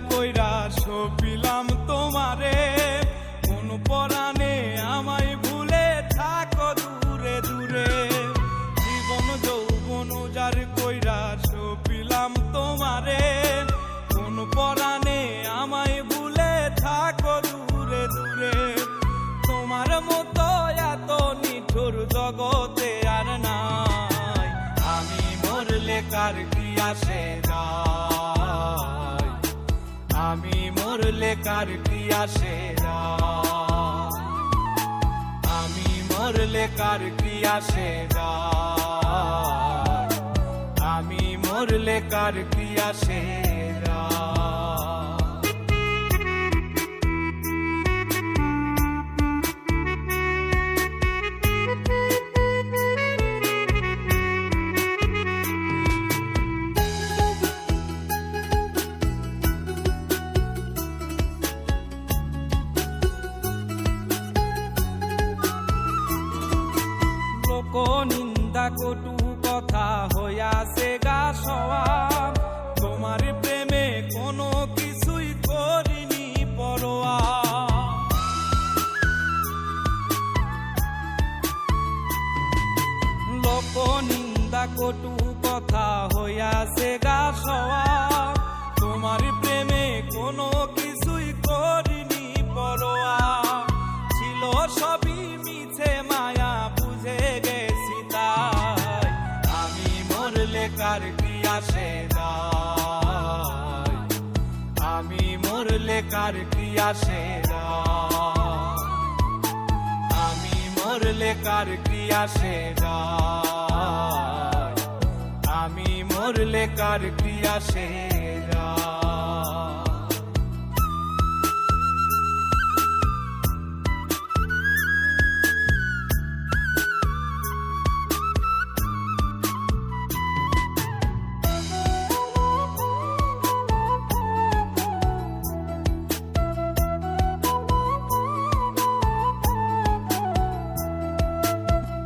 কইরা সপিলাম তোমারে, কোন পরাণে আমায় ভুলে থাকো দূরে দূরে। জীবন যৌবন উজাড় কইরা সপিলাম তোমারে, কোন পরাণে আমায় ভুলে থাকো দূরে দূরে। তোমার মতো এত নিঠুর জগতে আর নাই, আমি মরলে কার কি আসে যায়, আমি মরলে কার কি আসে যায়, আমি মরলে কার কি আসে যায়, আমি মরলে কার কি আসে যায়। নিন্দা কটু কথা হইয়াছে গা সওয়াব, তোমার প্রেমে কোনো কিছুই করিনি পরোয়া। লোক নিন্দা কটু কথা হইয়াছে গা সওয়াব, তোমার প্রেমে কোনো কিছুই করিনি পরোয়া। ছিল সবই মিছে মায়া বুঝে গেছি তাই, আমি মরলে কার কি আসে যায়, আমি মরলে কার কি আসে যায়, আমি মরলে কার কি আসে যায়, আমি মরলে কার কি আসে যায়।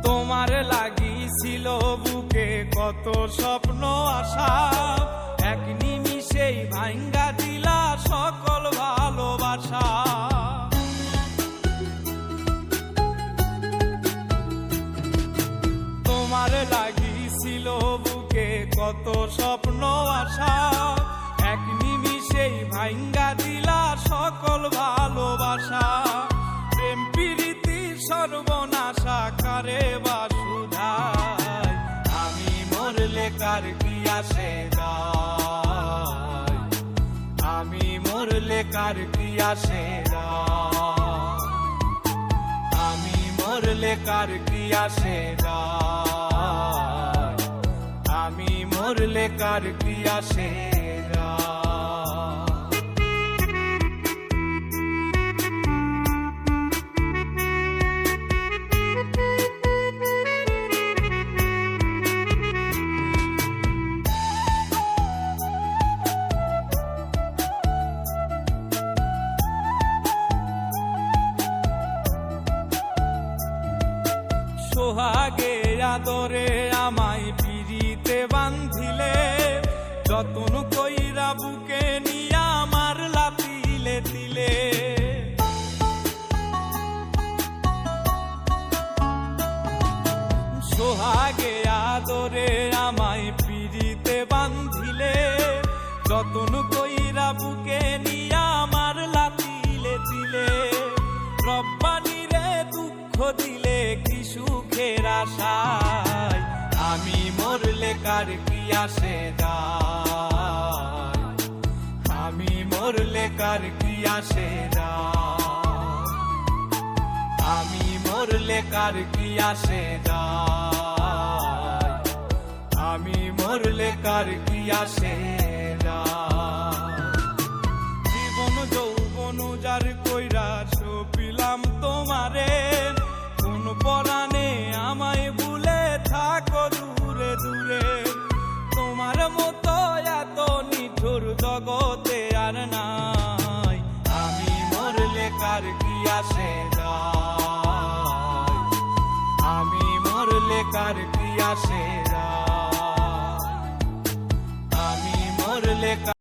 তোমার লাগিছিল বুকে কত স্বপ্ন আশা, এক নিমিষেই ভাঙ্গা দিলা সকল ভালোবাসা। তোমার লাগিছিল বুকে কত স্বপ্ন আশা, এক নিমিষেই ভাঙ্গা দিলা সকল ভালোবাসা। প্রেম প্রীতি সর্বনাশা কারে বাসুধায়, আমি মরলে কার কি আসে যায়, আমি মরলে কার কি আসে যায়, আমি মরলে কার কি আসে যায়, আমি মরলে কার কি আসে যায়। সোহাগে আদরে আমায় পিরিতে বান্ধিলে, যতন কইরা বুকে নিয়া আমার লাতিলে দিলে। সোহাগে আদরে আমায় পিরিতে বান্ধিলে, যতন কইরা বুকে নিয়া আমার লাতিলে দিলে। রব্বানি রে দুঃখ দিলে কি সুখের আশায়, আমি মরলে কার কি আসে যায়, আমি মরলে কার কি আসে যায়, আমি মরলে কার কি আসে যায়, আমি মরলে কার কি আসে যায়। জীবন যৌবন উজাড় কইরা সপিলাম তোমারে, কোন পরাণে আমায় ভুলে থাকো দূরে দূরে। তোমার মতো এত নিঠুর জগতে আর নাই, আমি মরলে কার কি আসে যায়, আমি মরলে কার কি আসে যায়, আমি মরলে